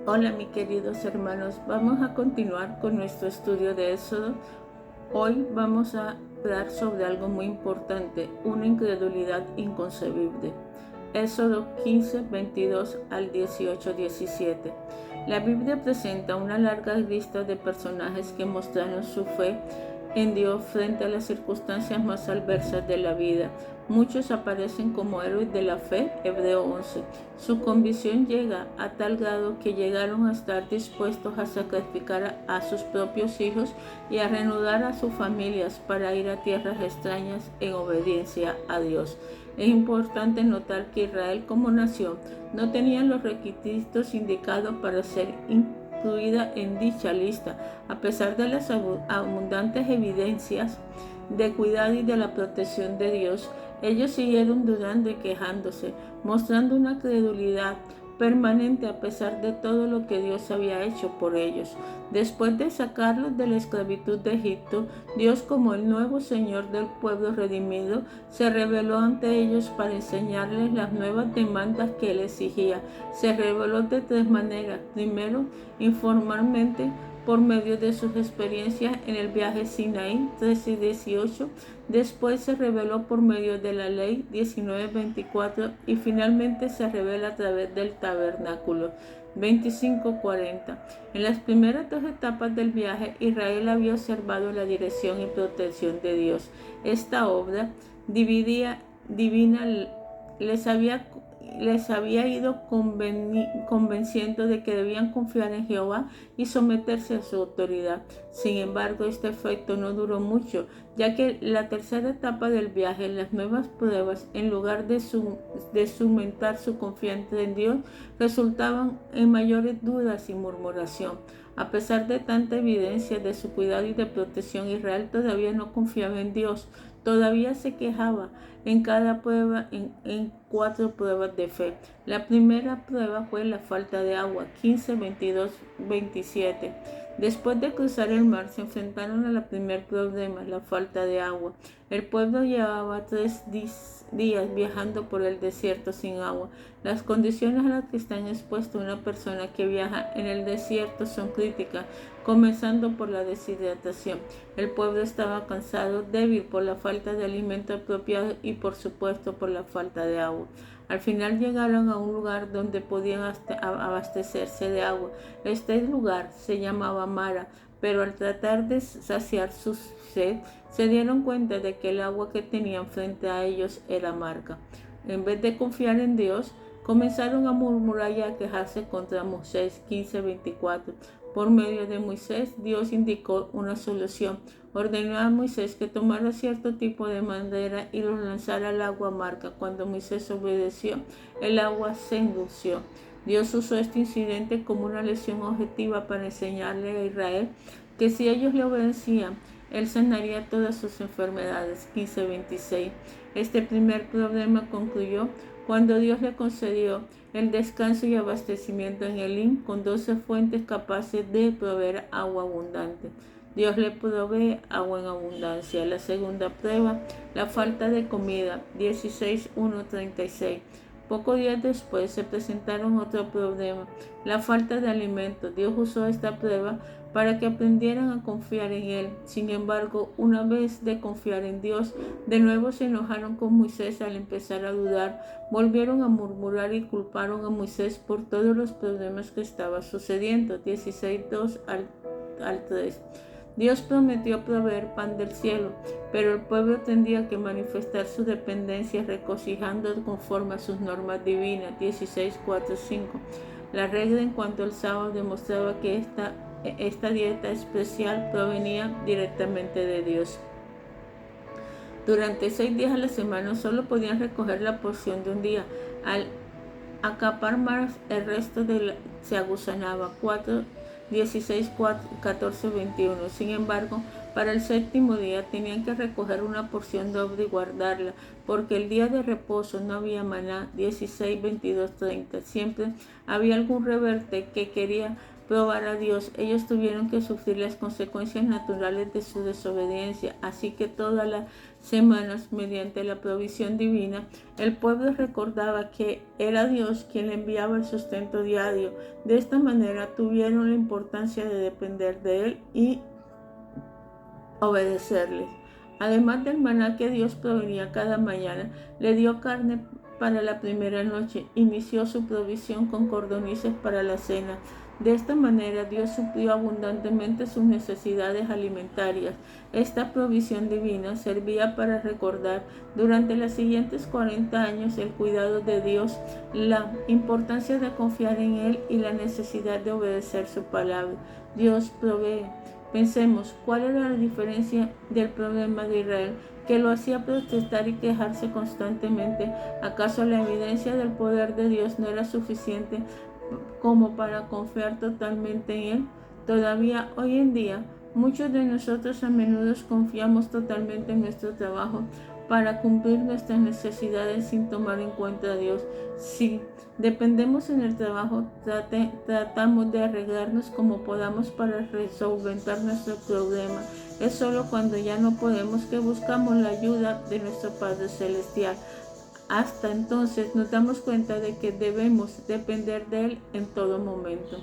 Hola mis queridos hermanos, vamos a continuar con nuestro estudio de Éxodo. Hoy vamos a hablar sobre algo muy importante, una incredulidad inconcebible. Éxodo 15, 22 al 18, 17. La Biblia presenta una larga lista de personajes que mostraron su fe en Dios frente a las circunstancias más adversas de la vida. Muchos aparecen como héroes de la fe, Hebreo 11. Su convicción llega a tal grado que llegaron a estar dispuestos a sacrificar a sus propios hijos y a reanudar a sus familias para ir a tierras extrañas en obediencia a Dios. Es importante notar que Israel como nación no tenía los requisitos indicados para ser incluida en dicha lista, a pesar de las abundantes evidencias de cuidado y de la protección de Dios. Ellos siguieron dudando y quejándose, mostrando una credulidad permanente a pesar de todo lo que Dios había hecho por ellos. Después de sacarlos de la esclavitud de Egipto, Dios, como el nuevo Señor del pueblo redimido, se reveló ante ellos para enseñarles las nuevas demandas que Él exigía. Se reveló de tres maneras. Primero, informalmente, por medio de sus experiencias en el viaje Sinaí 13 y 18, después se reveló por medio de la ley 19:24 y finalmente se revela a través del tabernáculo 25:40. En las primeras dos etapas del viaje, Israel había observado la dirección y protección de Dios. Esta obra divina les había ido convenciendo de que debían confiar en Jehová y someterse a su autoridad. Sin embargo, este efecto no duró mucho, ya que la tercera etapa del viaje, las nuevas pruebas, en lugar de sumentar su confianza en Dios, resultaban en mayores dudas y murmuración. A pesar de tanta evidencia de su cuidado y de protección, Israel todavía no confiaba en Dios. Todavía se quejaba en cada prueba en cuatro pruebas de fe. La primera prueba fue la falta de agua, 15, 22, 27. Después de cruzar el mar, se enfrentaron a la primer problema, la falta de agua. El pueblo llevaba 3 días viajando por el desierto sin agua. Las condiciones a las que está expuesta una persona que viaja en el desierto son críticas, comenzando por la deshidratación. El pueblo estaba cansado, débil por la falta de alimento apropiado y por supuesto por la falta de agua. Al final llegaron a un lugar donde podían abastecerse de agua. Este lugar se llamaba Mara, pero al tratar de saciar su sed, se dieron cuenta de que el agua que tenían frente a ellos era amarga. En vez de confiar en Dios, comenzaron a murmurar y a quejarse contra Moisés 15:24. Por medio de Moisés, Dios indicó una solución. Ordenó a Moisés que tomara cierto tipo de madera y lo lanzara al agua amarga. Cuando Moisés obedeció, el agua se endulció. Dios usó este incidente como una lección objetiva para enseñarle a Israel que si ellos le obedecían, Él sanaría todas sus enfermedades. 15:26. Este primer problema concluyó cuando Dios le concedió el descanso y abastecimiento en Elim con 12 fuentes capaces de proveer agua abundante. Dios le provee agua en abundancia. La segunda prueba, la falta de comida, 16:1-36. Pocos días después se presentaron otro problema, la falta de alimento. Dios usó esta prueba para que aprendieran a confiar en Él. Sin embargo, una vez de confiar en Dios, de nuevo se enojaron con Moisés al empezar a dudar, volvieron a murmurar y culparon a Moisés por todos los problemas que estaba sucediendo. 16:2-3. Dios prometió proveer pan del cielo, pero el pueblo tendría que manifestar su dependencia regocijando conforme a sus normas divinas. 16:4-5. La regla en cuanto al sábado demostraba que esta dieta especial provenía directamente de Dios. Durante 6 días a la semana solo podían recoger la porción de un día. Al acapar más, el resto se aguzanaba. 16, 14, 21. Sin embargo, para el séptimo día tenían que recoger una porción doble y guardarla, porque el día de reposo no había maná. 16, 22, 30. Siempre había algún rebelde que quería probar a Dios, ellos tuvieron que sufrir las consecuencias naturales de su desobediencia. Así que todas las semanas, mediante la provisión divina, el pueblo recordaba que era Dios quien le enviaba el sustento diario. De esta manera tuvieron la importancia de depender de Él y obedecerle. Además del maná que Dios provenía cada mañana, le dio carne para la primera noche, inició su provisión con codornices para la cena. De esta manera Dios suplió abundantemente sus necesidades alimentarias. Esta provisión divina servía para recordar durante los siguientes 40 años el cuidado de Dios, la importancia de confiar en Él y la necesidad de obedecer su palabra. Dios provee. Pensemos, ¿cuál era la diferencia del problema de Israel que lo hacía protestar y quejarse constantemente? ¿Acaso la evidencia del poder de Dios no era suficiente como para confiar totalmente en Él? Todavía hoy en día, muchos de nosotros a menudo confiamos totalmente en nuestro trabajo para cumplir nuestras necesidades sin tomar en cuenta a Dios. Si dependemos en el trabajo, tratamos de arreglarnos como podamos para solventar nuestro problema. Es solo cuando ya no podemos que buscamos la ayuda de nuestro Padre Celestial. Hasta entonces nos damos cuenta de que debemos depender de Él en todo momento.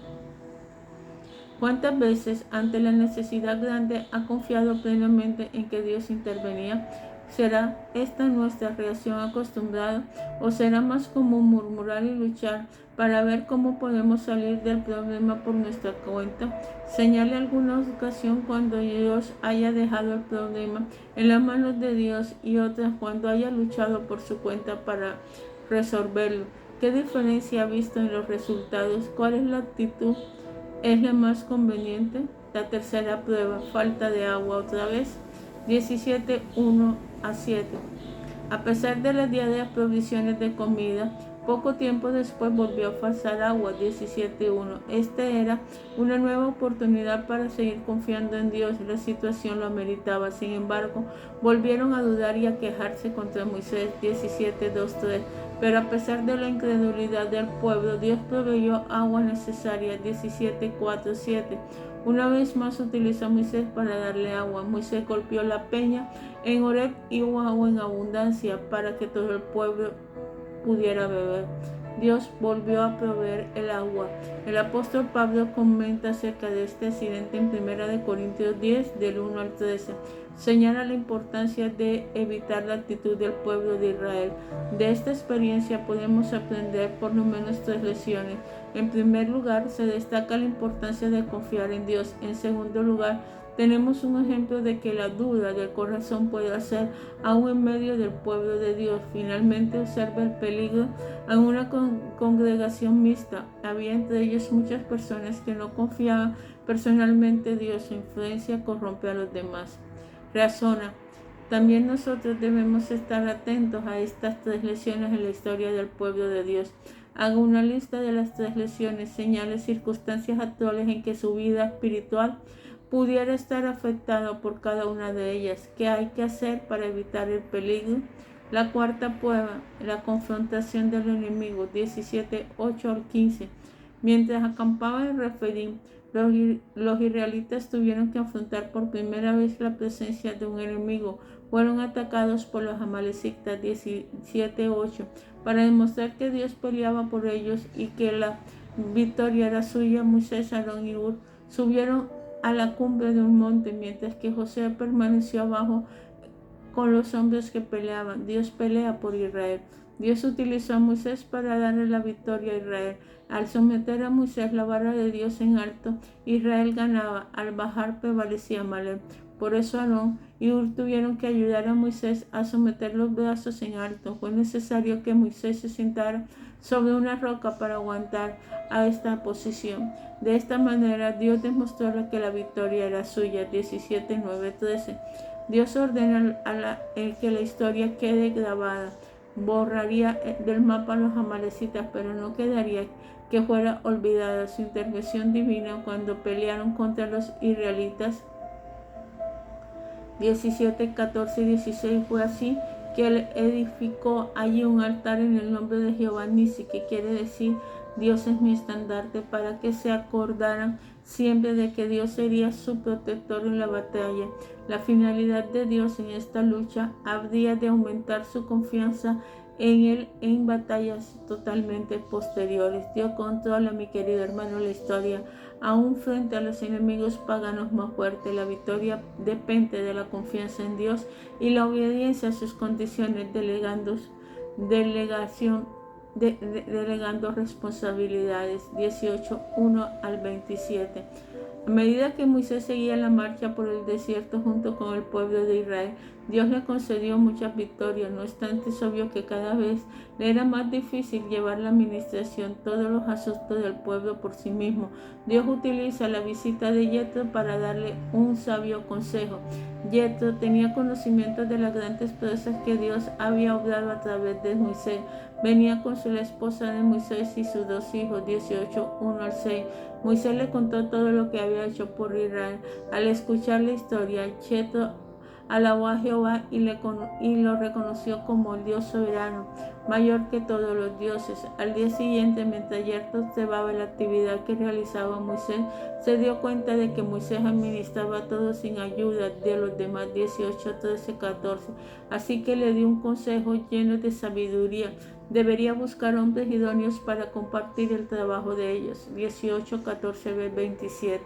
¿Cuántas veces ante la necesidad grande ha confiado plenamente en que Dios intervenía? ¿Será esta nuestra reacción acostumbrada o será más común murmurar y luchar para ver cómo podemos salir del problema por nuestra cuenta? Señale alguna ocasión cuando Dios haya dejado el problema en las manos de Dios y otras cuando haya luchado por su cuenta para resolverlo. ¿Qué diferencia ha visto en los resultados? ¿Cuál es la actitud? ¿Es la más conveniente? La tercera prueba, falta de agua otra vez. 17:1-7. A pesar de las diarias provisiones de comida, poco tiempo después volvió a faltar agua. 17:1. Esta era una nueva oportunidad para seguir confiando en Dios. La situación lo ameritaba. Sin embargo, volvieron a dudar y a quejarse contra Moisés. 17:2-3. Pero a pesar de la incredulidad del pueblo, Dios proveyó agua necesaria. 17:4-7. Una vez más utilizó a Moisés para darle agua. Moisés golpeó la peña en Horeb y hubo agua en abundancia para que todo el pueblo pudiera beber. Dios volvió a proveer el agua. El apóstol Pablo comenta acerca de este accidente en 1 Corintios 10, del 1 al 13. Señala la importancia de evitar la actitud del pueblo de Israel. De esta experiencia podemos aprender por lo menos 3 lecciones. En primer lugar, se destaca la importancia de confiar en Dios. En segundo lugar, tenemos un ejemplo de que la duda del corazón puede hacer aún en medio del pueblo de Dios. Finalmente, observa el peligro en una congregación mixta. Había entre ellos muchas personas que no confiaban personalmente en Dios. Su influencia corrompe a los demás. Razona. También nosotros debemos estar atentos a estas 3 lecciones en la historia del pueblo de Dios. Haga una lista de las 3 lecciones, señale circunstancias actuales en que su vida espiritual pudiera estar afectada por cada una de ellas. ¿Qué hay que hacer para evitar el peligro? La cuarta prueba, la confrontación del enemigo. 17:8-15. Mientras acampaban en Refidim, los israelitas tuvieron que afrontar por primera vez la presencia de un enemigo. Fueron atacados por los amalecitas. 17:8. Para demostrar que Dios peleaba por ellos y que la victoria era suya, Moisés, Aarón y Hur subieron a la cumbre de un monte, mientras que Josué permaneció abajo con los hombres que peleaban. Dios pelea por Israel. Dios utilizó a Moisés para darle la victoria a Israel. Al someter a Moisés la vara de Dios en alto, Israel ganaba. Al bajar prevalecía Amalek. Por eso Aarón y Hur tuvieron que ayudar a Moisés a someter los brazos en alto. Fue necesario que Moisés se sentara sobre una roca para aguantar a esta posición. De esta manera, Dios demostró que la victoria era suya. 17:9-13. Dios ordena que la historia quede grabada. Borraría del mapa a los amalecitas, pero no quedaría que fuera olvidada su intervención divina cuando pelearon contra los israelitas. 17:14-16. Fue así que él edificó allí un altar en el nombre de Jehová Nisi, que quiere decir Dios es mi estandarte, para que se acordaran siempre de que Dios sería su protector en la batalla. La finalidad de Dios en esta lucha habría de aumentar su confianza en Él en batallas totalmente posteriores. Dios controla, mi querido hermano, la historia. Aún frente a los enemigos paganos más fuertes, la victoria depende de la confianza en Dios y la obediencia a sus condiciones, delegando responsabilidades. 18:1-27. A medida que Moisés seguía la marcha por el desierto junto con el pueblo de Israel, Dios le concedió muchas victorias. No obstante, es obvio que cada vez le era más difícil llevar la administración, todos los asuntos del pueblo por sí mismo. Dios utiliza la visita de Yetro para darle un sabio consejo. Yetro tenía conocimiento de las grandes proezas que Dios había obrado a través de Moisés. Venía con la esposa de Moisés y sus 2 hijos. 18:1-6. Moisés le contó todo lo que había hecho por Israel. Al escuchar la historia, Yetro alabó a Jehová y lo reconoció como el Dios soberano, mayor que todos los dioses. Al día siguiente, mientras Yetro observaba la actividad que realizaba Moisés, se dio cuenta de que Moisés administraba todo sin ayuda de los demás. 18:13-14. Así que le dio un consejo lleno de sabiduría. Debería buscar hombres idóneos para compartir el trabajo de ellos. 18:14-27.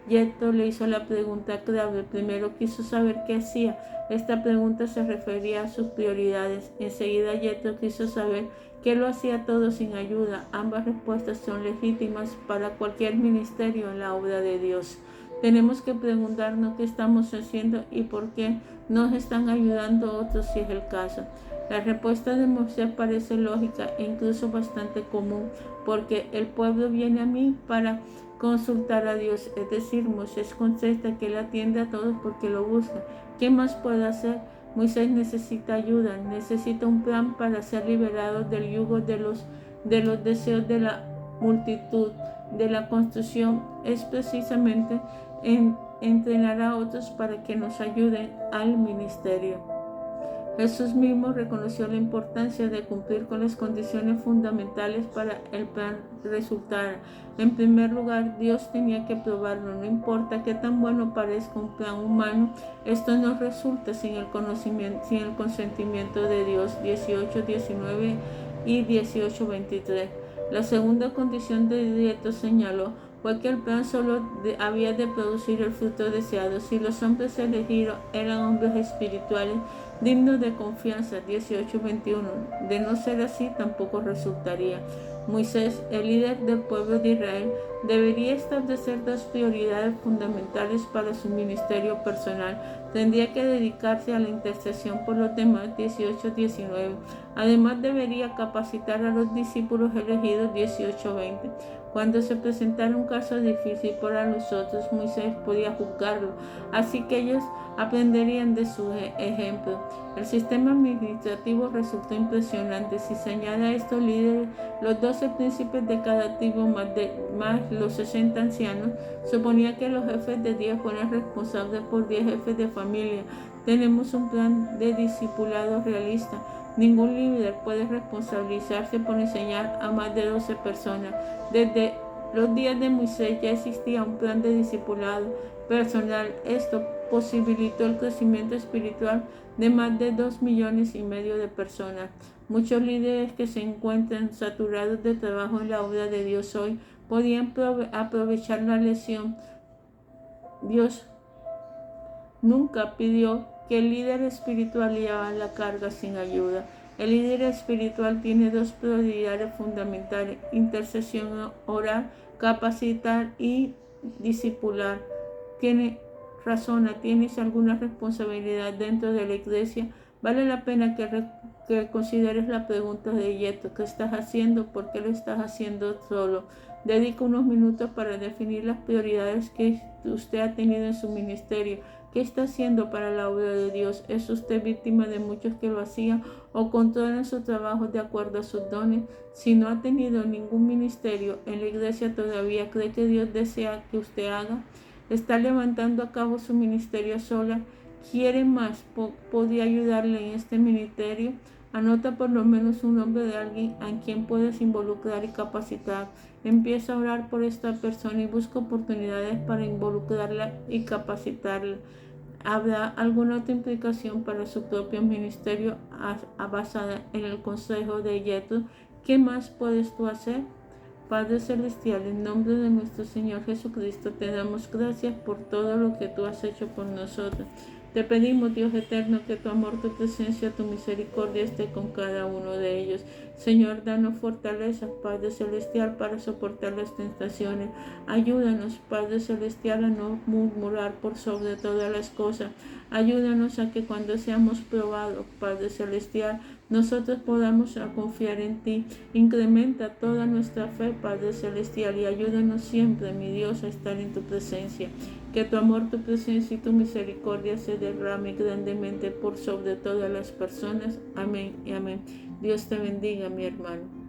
Yetro le hizo la pregunta clave. Primero quiso saber qué hacía. Esta pregunta se refería a sus prioridades. Enseguida Yetro quiso saber que lo hacía todo sin ayuda. Ambas respuestas son legítimas para cualquier ministerio en la obra de Dios. Tenemos que preguntarnos qué estamos haciendo y por qué nos están ayudando otros si es el caso. La respuesta de Moisés parece lógica e incluso bastante común, porque el pueblo viene a mí para consultar a Dios. Es decir, Moisés contesta que él atiende a todos porque lo busca. ¿Qué más puede hacer? Moisés necesita ayuda, necesita un plan para ser liberado del yugo de los deseos de la multitud. De la construcción es precisamente entrenar a otros para que nos ayuden al ministerio. Jesús mismo reconoció la importancia de cumplir con las condiciones fundamentales para el plan resultar. En primer lugar, Dios tenía que probarlo. No importa qué tan bueno parezca un plan humano, esto no resulta sin el consentimiento de Dios. 18:19 y 18:23. La segunda condición de Yetro señaló fue que el plan solo había de producir el fruto deseado si los hombres elegidos eran hombres espirituales dignos de confianza. 18:21. De no ser así, tampoco resultaría. Moisés, el líder del pueblo de Israel, debería establecer 2 prioridades fundamentales para su ministerio personal. Tendría que dedicarse a la intercesión por los demás. 18:19. Además, debería capacitar a los discípulos elegidos. 18:20. Cuando se presentara un caso difícil para los otros, Moisés podía juzgarlo, así que ellos aprenderían de su ejemplo. El sistema administrativo resultó impresionante. Si se añade a estos líderes los 12 príncipes de cada tribu más los 60 ancianos, suponía que los jefes de 10 fueran responsables por 10 jefes de familia. Tenemos un plan de discipulado realista. Ningún líder puede responsabilizarse por enseñar a más de 12 personas. Desde los días de Moisés ya existía un plan de discipulado personal. Esto posibilitó el crecimiento espiritual de más de 2,5 millones de personas. Muchos líderes que se encuentran saturados de trabajo en la obra de Dios hoy podían aprovechar la lección. Dios nunca pidió que el líder espiritual llevara la carga sin ayuda. El líder espiritual tiene 2 prioridades fundamentales: intercesión, orar, capacitar y discipular. ¿Tienes alguna responsabilidad dentro de la iglesia? Vale la pena que consideres la pregunta de Yetro. ¿Qué estás haciendo? ¿Por qué lo estás haciendo solo? Dedica unos minutos para definir las prioridades que usted ha tenido en su ministerio. ¿Qué está haciendo para la obra de Dios? ¿Es usted víctima de muchos que lo hacían o controlan su trabajo de acuerdo a sus dones? Si no ha tenido ningún ministerio en la iglesia todavía, ¿cree que Dios desea que usted haga? ¿Está levantando a cabo su ministerio sola? ¿Quiere más? ¿Podría ayudarle en este ministerio? Anota por lo menos un nombre de alguien a quien puedes involucrar y capacitar. Empieza a orar por esta persona y busca oportunidades para involucrarla y capacitarla. ¿Habrá alguna otra implicación para su propio ministerio basada en el consejo de Jethro? ¿Qué más puedes tú hacer? Padre Celestial, en nombre de nuestro Señor Jesucristo, te damos gracias por todo lo que tú has hecho por nosotros. Te pedimos, Dios eterno, que tu amor, tu presencia, tu misericordia esté con cada uno de ellos. Señor, danos fortaleza, Padre Celestial, para soportar las tentaciones. Ayúdanos, Padre Celestial, a no murmurar por sobre todas las cosas. Ayúdanos a que cuando seamos probados, Padre Celestial, nosotros podamos confiar en ti. Incrementa toda nuestra fe, Padre Celestial, y ayúdanos siempre, mi Dios, a estar en tu presencia. Que tu amor, tu presencia y tu misericordia se derrame grandemente por sobre todas las personas. Amén y amén. Dios te bendiga, mi hermano.